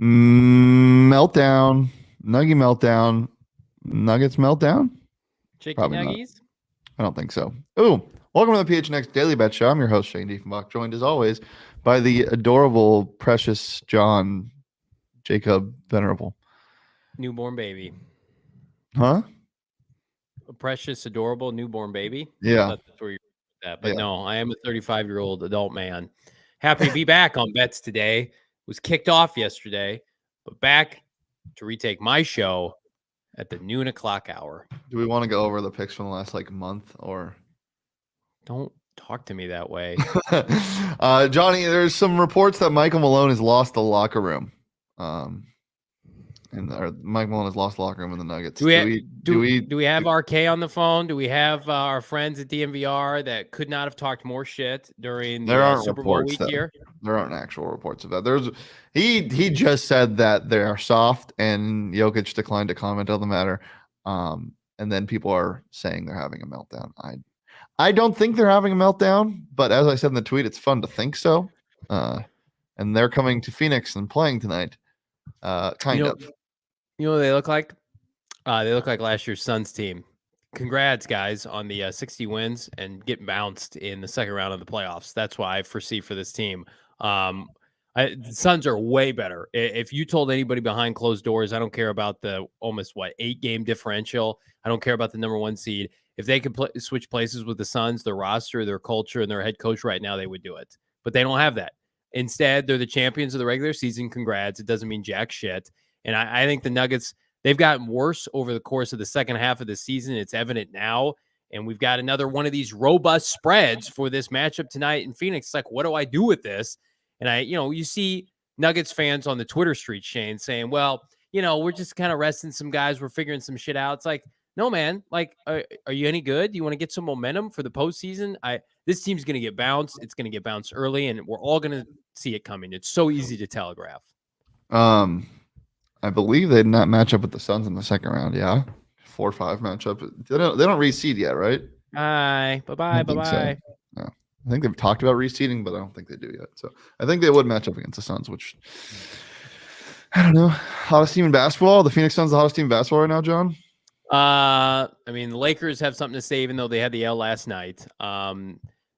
Meltdown. Nuggy meltdown. Nuggets meltdown? Chicken Probably not. nuggies? I don't think so. Ooh, welcome to the PHNX Daily Bet Show. I'm your host, Shane Diefenbach, joined as always by the adorable, precious John Jacob Venerable. Newborn baby. Huh? A precious, adorable newborn baby. Yeah. That's where you're at that. But Yeah. no, I am a 35-year-old adult man. Happy to be back on Bets today. Was kicked off yesterday, but back to retake my show at the noon o'clock hour. Do we want to go over the picks from the last month or? Don't talk to me that way. Johnny, there's some reports that Michael Malone has lost the locker room. Mike Malone has lost the locker room in the Nuggets. Do we have RK on the phone? Do we have our friends at DMVR that could not have talked more shit during the Super Bowl week here? There aren't actual reports of that. He just said that they are soft, and Jokic declined to comment on the matter. And then people are saying they're having a meltdown. I don't think they're having a meltdown, but as I said in the tweet, it's fun to think so. And they're coming to Phoenix and playing tonight. Kind of. You know what they look like? They look like last year's Suns team. Congrats, guys, on the 60 wins and getting bounced in the second round of the playoffs. That's what I foresee for this team. The Suns are way better. If you told anybody behind closed doors, I don't care about the almost 8-game differential. I don't care about the number 1 seed. If they could switch places with the Suns, their roster, their culture, and their head coach right now, they would do it. But they don't have that. Instead, they're the champions of the regular season. Congrats. It doesn't mean jack shit. And I think the Nuggets, they've gotten worse over the course of the second half of the season. It's evident now. And we've got another one of these robust spreads for this matchup tonight in Phoenix. It's like, what do I do with this? And you see Nuggets fans on the Twitter street, Shane, saying, well, we're just kind of resting some guys. We're figuring some shit out. It's like, no, man, are you any good? Do you want to get some momentum for the postseason? This team's going to get bounced. It's going to get bounced early, and we're all going to see it coming. It's so easy to telegraph. I believe they did not match up with the Suns in the second round. Yeah, 4-5 matchup. They don't reseed yet, right? Bye. So. No. I think they've talked about reseeding, but I don't think they do yet. So I think they would match up against the Suns, which I don't know. Hottest team in basketball. The Phoenix Suns, the hottest team in basketball right now, John. The Lakers have something to say, even though they had the L last night.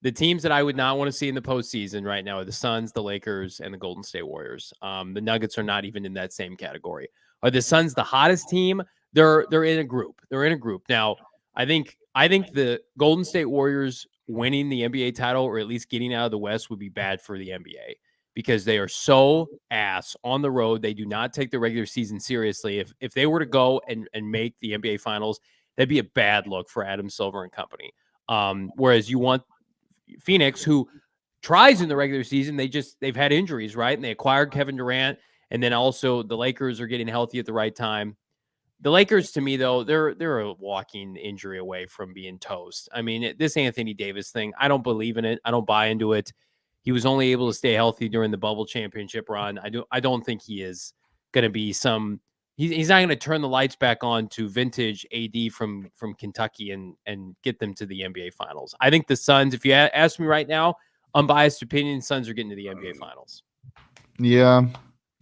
The teams that I would not want to see in the postseason right now are the Suns, the Lakers, and the Golden State Warriors. The Nuggets are not even in that same category. Are the Suns the hottest team? They're in a group. They're in a group. Now, I think the Golden State Warriors winning the NBA title, or at least getting out of the West, would be bad for the NBA because they are so ass on the road. They do not take the regular season seriously. If they were to go and make the NBA Finals, that'd be a bad look for Adam Silver and company. Whereas you want Phoenix, who tries in the regular season, they've had injuries, right? And they acquired Kevin Durant, and then also the Lakers are getting healthy at the right time. The Lakers, to me, though, they're a walking injury away from being toast. I mean, this Anthony Davis thing, I don't believe in it. I don't buy into it. He was only able to stay healthy during the bubble championship run. I don't think he is going to be he's not going to turn the lights back on to vintage AD from Kentucky and get them to the NBA Finals. I think the Suns, if you ask me right now, unbiased opinion, Suns are getting to the NBA Finals. Yeah,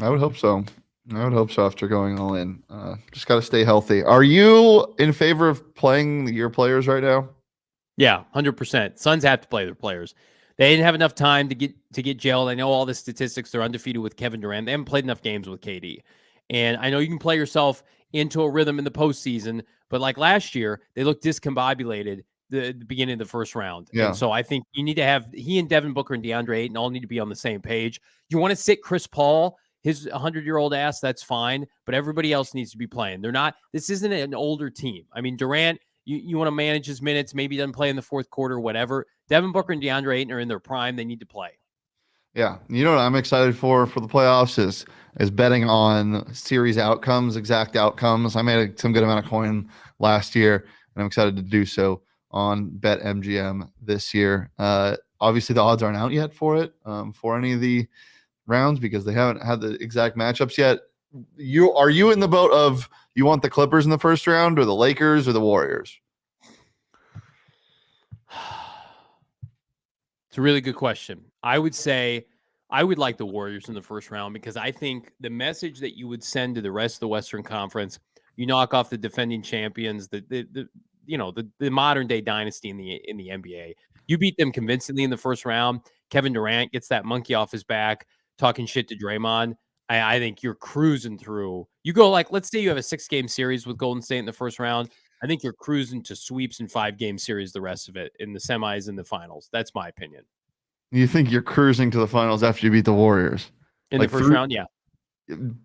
I would hope so. After going all in. Just got to stay healthy. Are you in favor of playing your players right now? Yeah, 100%. Suns have to play their players. They didn't have enough time to get gelled. I know all the statistics. They're undefeated with Kevin Durant. They haven't played enough games with KD. And I know you can play yourself into a rhythm in the postseason, but like last year, they looked discombobulated the beginning of the first round. Yeah. And so I think you need to have he and Devin Booker and DeAndre Ayton all need to be on the same page. You want to sit Chris Paul, his 100-year-old ass, that's fine, but everybody else needs to be playing. This isn't an older team. I mean, Durant, you want to manage his minutes, maybe he doesn't play in the fourth quarter, whatever. Devin Booker and DeAndre Ayton are in their prime. They need to play. Yeah. You know what I'm excited for the playoffs is betting on series outcomes, exact outcomes. I made some good amount of coin last year, and I'm excited to do so on BetMGM this year. Obviously, the odds aren't out yet for it, for any of the rounds because they haven't had the exact matchups yet. Are you in the boat of you want the Clippers in the first round or the Lakers or the Warriors? It's a really good question. I would say I would like the Warriors in the first round because I think the message that you would send to the rest of the Western Conference, you knock off the defending champions, the modern day dynasty in the NBA. You beat them convincingly in the first round. Kevin Durant gets that monkey off his back, talking shit to Draymond. I think you're cruising through. You go like, let's say you have a 6-game series with Golden State in the first round. I think you're cruising to sweeps and 5-game series the rest of it in the semis and the finals. That's my opinion. You think you're cruising to the finals after you beat the Warriors In the first round? Yeah.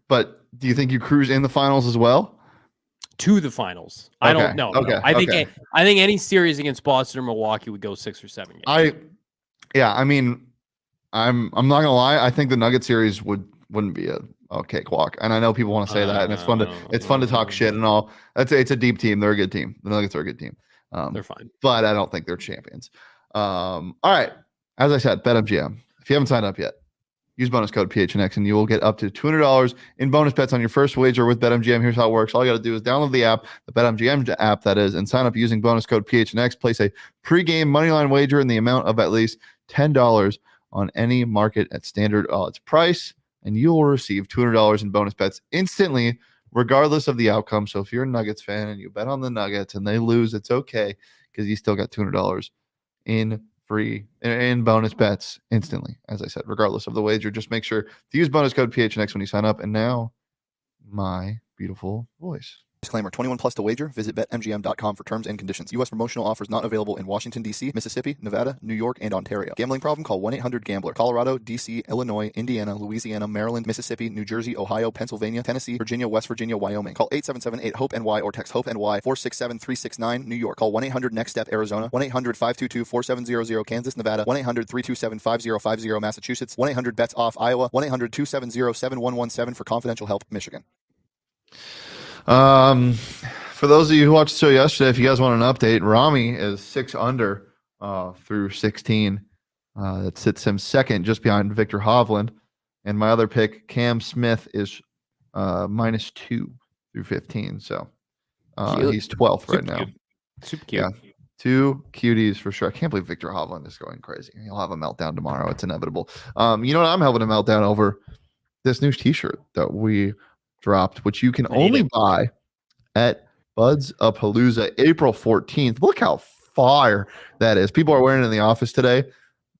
But do you think you cruise in the finals as well? To the finals. I don't know. Okay. No. I think any series against Boston or Milwaukee would go 6 or 7 games. I mean, I'm not gonna lie. I think the Nugget series wouldn't be a cakewalk. And I know people want to say that, and it's fun to talk shit and all. It's a deep team. They're a good team. The Nuggets are a good team. They're fine. But I don't think they're champions. All right. As I said, BetMGM. If you haven't signed up yet, use bonus code PHNX and you will get up to $200 in bonus bets on your first wager with BetMGM. Here's how it works. All you got to do is download the app, the BetMGM app that is, and sign up using bonus code PHNX. Place a pregame moneyline wager in the amount of at least $10 on any market at standard odds price, and you will receive $200 in bonus bets instantly, regardless of the outcome. So if you're a Nuggets fan and you bet on the Nuggets and they lose, it's okay because you still got $200 in bonus bets instantly. As I said, regardless of the wager, just make sure to use bonus code PHNX when you sign up. And now, my beautiful voice. Disclaimer, 21 plus to wager. Visit BetMGM.com for terms and conditions. U.S. promotional offers not available in Washington, D.C., Mississippi, Nevada, New York, and Ontario. Gambling problem? Call 1-800-GAMBLER. Colorado, D.C., Illinois, Indiana, Louisiana, Maryland, Mississippi, New Jersey, Ohio, Pennsylvania, Tennessee, Virginia, West Virginia, Wyoming. Call 877-8-HOPE-NY or text HOPE-NY 467-369, New York. Call 1-800-NEXT-STEP, Arizona. 1-800-522-4700, Kansas, Nevada. 1-800-327-5050, Massachusetts. 1-800-BETS-OFF, Iowa. 1-800-270-7117 for confidential help, Michigan. For those of you who watched the show yesterday, if you guys want an update, Rami is 6 under through 16. That sits him second, just behind Victor Hovland. And my other pick, Cam Smith, is -2 through 15. So he's 12th right now. Super cute. Yeah, 2 cuties for sure. I can't believe Victor Hovland is going crazy. He'll have a meltdown tomorrow. It's inevitable. You know what? I'm having a meltdown over this new T-shirt that we dropped, which you can only buy at Buds-A-Palooza April 14th. Look how fire that is. People are wearing it in the office today.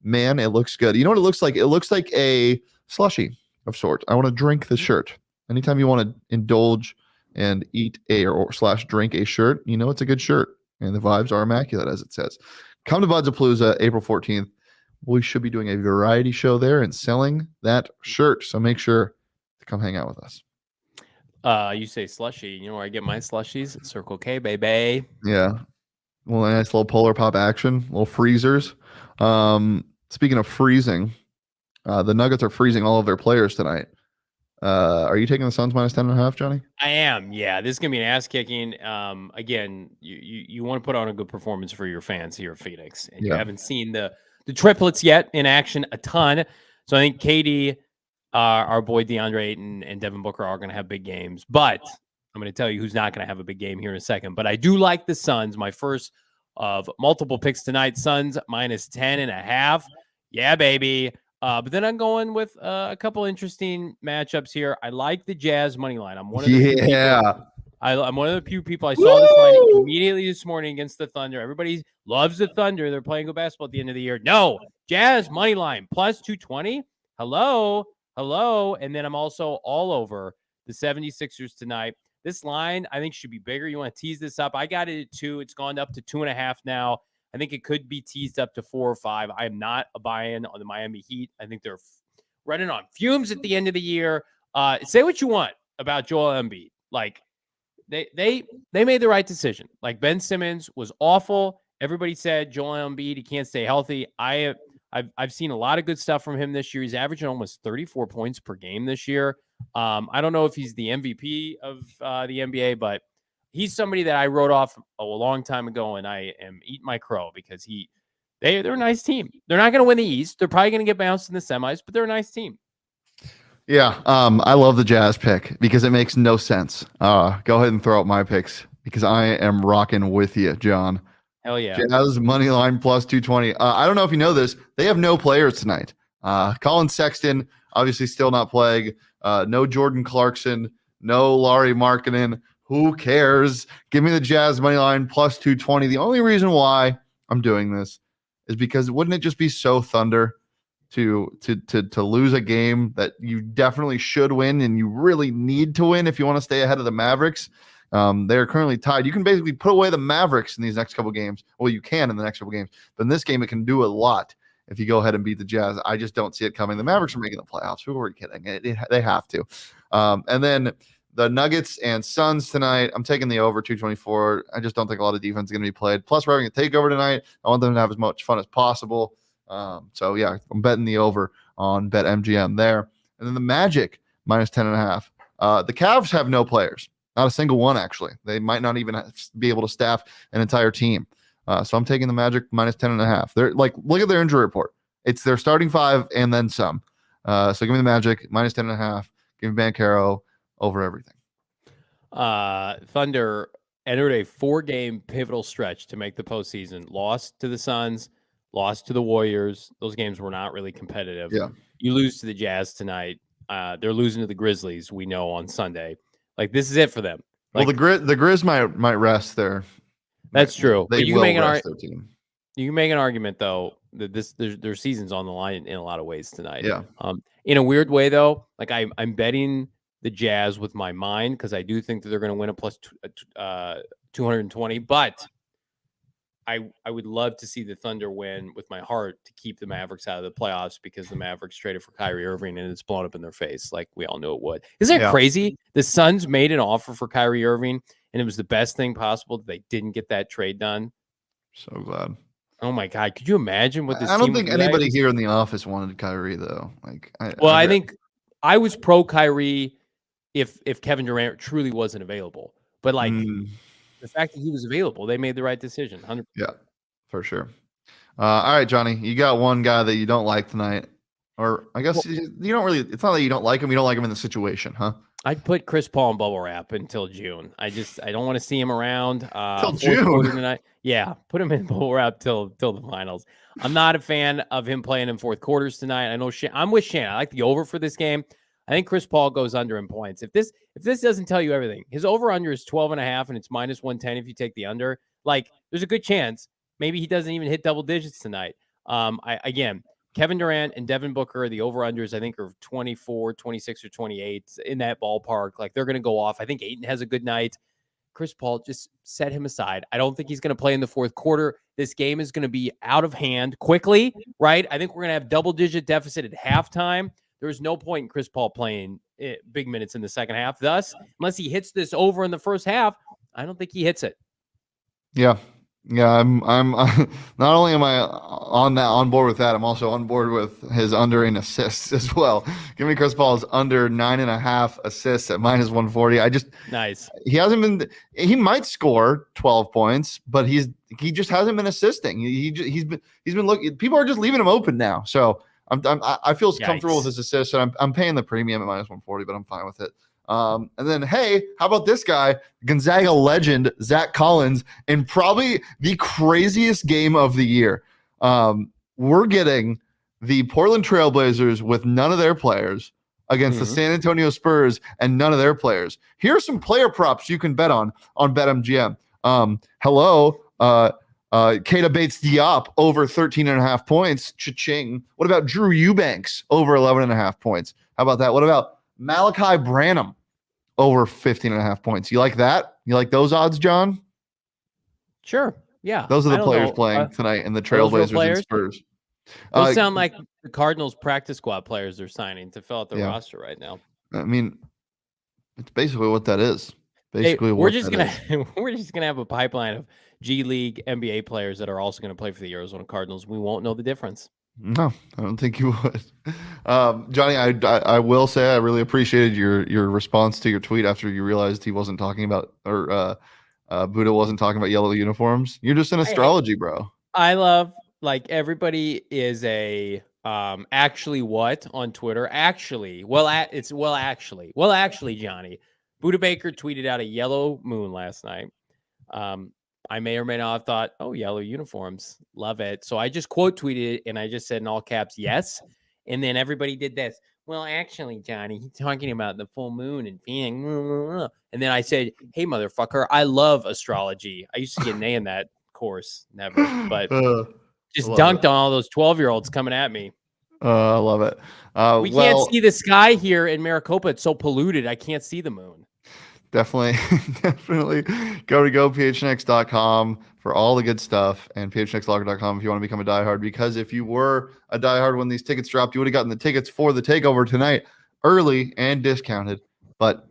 Man, it looks good. You know what it looks like? It looks like a slushie of sorts. I want to drink the shirt. Anytime you want to indulge and eat / drink a shirt, you know it's a good shirt. And the vibes are immaculate, as it says. Come to Buds-A-Palooza April 14th. We should be doing a variety show there and selling that shirt. So make sure to come hang out with us. You say slushy. You know where I get my slushies? At Circle K, baby. Yeah. Well, a nice little Polar Pop action, little freezers. Speaking of freezing, the Nuggets are freezing all of their players tonight. Are you taking the Suns -10.5, Johnny? I am. Yeah, this is gonna be an ass kicking. Again, you want to put on a good performance for your fans here at Phoenix, and you haven't seen the triplets yet in action a ton. So I think KD, our boy DeAndre Ayton, and Devin Booker are going to have big games. But I'm going to tell you who's not going to have a big game here in a second. But I do like the Suns. My first of multiple picks tonight. Suns -10.5. Yeah, baby. But then I'm going with a couple interesting matchups here. I like the Jazz money line. I'm one of the I'm one of the few people I saw this line immediately this morning against the Thunder. Everybody loves the Thunder. They're playing good basketball at the end of the year. No, Jazz money line +220. Hello. And then I'm also all over the 76ers tonight. This line, I think, should be bigger. You want to tease this up? I got it at 2. It's gone up to 2.5 now. I think it could be teased up to 4 or 5. I am not a buy-in on the Miami Heat. I think they're running on fumes at the end of the year. Say what you want about Joel Embiid. Like, they made the right decision. Like, Ben Simmons was awful. Everybody said Joel Embiid, he can't stay healthy. I've seen a lot of good stuff from him this year. He's averaging almost 34 points per game this year. I don't know if he's the MVP of the NBA, but he's somebody that I wrote off a long time ago, and I am eating my crow because they're a nice team. They're not going to win the East. They're probably going to get bounced in the semis, but they're a nice team. Yeah, I love the Jazz pick because it makes no sense. Go ahead and throw out my picks because I am rocking with you, John. Hell yeah. Jazz money line +220. I don't know if you know this. They have no players tonight. Colin Sexton, obviously still not playing. No Jordan Clarkson, no Laurie Markkinen. Who cares? Give me the Jazz money line plus 220. The only reason why I'm doing this is because wouldn't it just be so Thunder to lose a game that you definitely should win and you really need to win if you want to stay ahead of the Mavericks? They're currently tied. You can basically put away the Mavericks in these next couple games. Well, you can in the next couple games, but in this game, it can do a lot if you go ahead and beat the Jazz. I just don't see it coming. The Mavericks are making the playoffs. Who are we kidding? They have to. And then the Nuggets and Suns tonight, I'm taking the over 224. I just don't think a lot of defense is going to be played. Plus, we're having a takeover tonight. I want them to have as much fun as possible. So, yeah, I'm betting the over on BetMGM there. And then the Magic, minus 10.5. The Cavs have no players. Not a single one, actually. They might not even be able to staff an entire team. So I'm taking the Magic minus 10.5. They're like, look at their injury report. It's their starting five and then some. So give me the Magic minus 10.5. Give me Banchero over everything. Thunder entered a 4-game pivotal stretch to make the postseason. Lost to the Suns, lost to the Warriors. Those games were not really competitive. Yeah. You lose to the Jazz tonight. They're losing to the Grizzlies, we know, on Sunday. Like, this is it for them. Like, well, the Grizz might rest there. That's true. They but you will can make rest their team. You can make an argument, though, that their season's on the line in a lot of ways tonight. Yeah. In a weird way, though, like I'm betting the Jazz with my mind because I do think that they're going to win a plus 220. But I would love to see the Thunder win with my heart to keep the Mavericks out of the playoffs because the Mavericks traded for Kyrie Irving and it's blown up in their face like we all knew it would. Isn't it crazy? The Suns made an offer for Kyrie Irving and it was the best thing possible that they didn't get that trade done. So glad. Oh my God. Could you imagine what this I don't team think would be anybody like? here in the office wanted Kyrie, though. Like, I think I was pro Kyrie if Kevin Durant truly wasn't available. But like the fact that he was available, they made the right decision. 100%. Yeah, for sure. All right, Johnny, you got one guy that you don't like tonight. Or I guess you don't really, it's not that you don't like him in the situation, huh? I'd put Chris Paul in bubble wrap until June. I don't want to see him around. Till June tonight. Yeah, put him in bubble wrap till the finals. I'm not a fan of him playing in fourth quarters tonight. I know I'm with Shannon. I like the over for this game. I think Chris Paul goes under in points. If this doesn't tell you everything, his over under is 12.5 and it's minus 110 if you take the under. Like, there's a good chance maybe he doesn't even hit double digits tonight. Again, Kevin Durant and Devin Booker, the over-unders, I think, are 24, 26, or 28 in that ballpark. Like, they're going to go off. I think Ayton has a good night. Chris Paul, just set him aside. I don't think he's going to play in the fourth quarter. This game is going to be out of hand quickly, right? I think we're going to have double-digit deficit at halftime. There's no point in Chris Paul playing big minutes in the second half. Thus, unless he hits this over in the first half, I don't think he hits it. Yeah. Yeah, I'm not only am I on board with that, I'm also on board with his under in assists as well. Give me Chris Paul's under 9.5 assists at minus 140. Nice. He might score 12 points, but he just hasn't been assisting. He's been looking. People are just leaving him open now. So I feel comfortable with his assists, and I'm paying the premium at minus 140, but I'm fine with it. And then, hey, how about this guy, Gonzaga legend, Zach Collins, in probably the craziest game of the year. We're getting the Portland Trailblazers with none of their players against the San Antonio Spurs and none of their players. Here are some player props you can bet on BetMGM. Keita Bates-Diop over 13.5 points. Cha-ching. What about Drew Eubanks over 11.5 points? How about that? What about Malachi Branham over 15.5 points? You like that? You like those odds, John? Sure. Yeah. Those are the players playing tonight in the Trailblazers and Spurs. Those sound like the Cardinals practice squad players they're signing to fill out the roster right now. I mean, it's basically what that is. We're just gonna have a pipeline of G League NBA players that are also going to play for the Arizona Cardinals. We won't know the difference. No, I don't think you would. Johnny, I will say I really appreciated your response to your tweet after you realized he wasn't talking about, or Buddha wasn't talking about yellow uniforms. You're just an astrology bro. I love, like, everybody is a actually what on Twitter. Actually, Johnny. Buddha Baker tweeted out a yellow moon last night. I may or may not have thought, oh, yellow uniforms. Love it. So I just quote tweeted it and I just said in all caps, yes. And then everybody did this. Well, actually, Johnny, he's talking about the full moon and being. And then I said, hey, motherfucker, I love astrology. I used to get an A in that course. Never. But just love dunked it. on all those 12-year-olds coming at me. I love it. We can't see the sky here in Maricopa. It's so polluted. I can't see the moon. Definitely go to gophnx.com for all the good stuff, and phnxlocker.com if you want to become a diehard, because if you were a diehard when these tickets dropped, you would have gotten the tickets for the takeover tonight early and discounted, but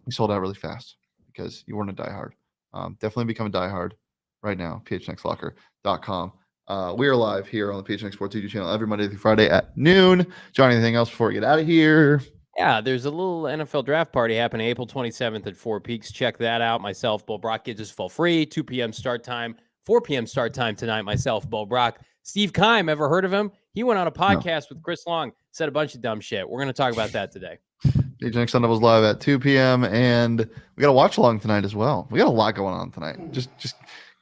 we sold out really fast because you weren't a diehard. Definitely become a diehard right now. phnxlocker.com. We are live here on the PHNX Sports YouTube channel every Monday through Friday at noon. John, anything else before we get out of here? Yeah, there's a little NFL draft party happening April 27th at Four Peaks. Check that out. Myself, Bo Brock, gets us full free. 2 p.m. start time, 4 p.m. start time tonight. Myself, Bo Brock. Steve Keim, ever heard of him? He went on a podcast with Chris Long, said a bunch of dumb shit. We're going to talk about that today. PHNX Sun Devils live at 2 p.m. and we got a watch along tonight as well. We got a lot going on tonight. Just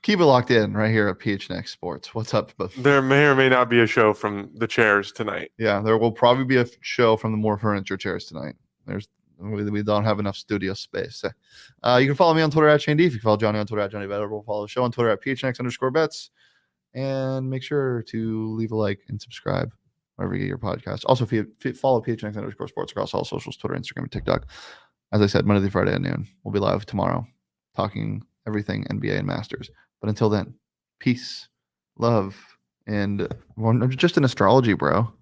keep it locked in right here at PHNX Sports. What's up? There may or may not be a show from the chairs tonight. Yeah, there will probably be a show from the More Furniture chairs tonight. We don't have enough studio space. You can follow me on Twitter at Shane D. If you follow Johnny on Twitter at Johnny Better, we'll follow the show on Twitter at PHNX_bets. And make sure to leave a like and subscribe wherever you get your podcast. Also, if you follow PHNX_sports across all socials, Twitter, Instagram, and TikTok. As I said, Monday through Friday at noon. We'll be live tomorrow talking everything NBA and Masters. But until then, peace, love, and just an astrology, bro.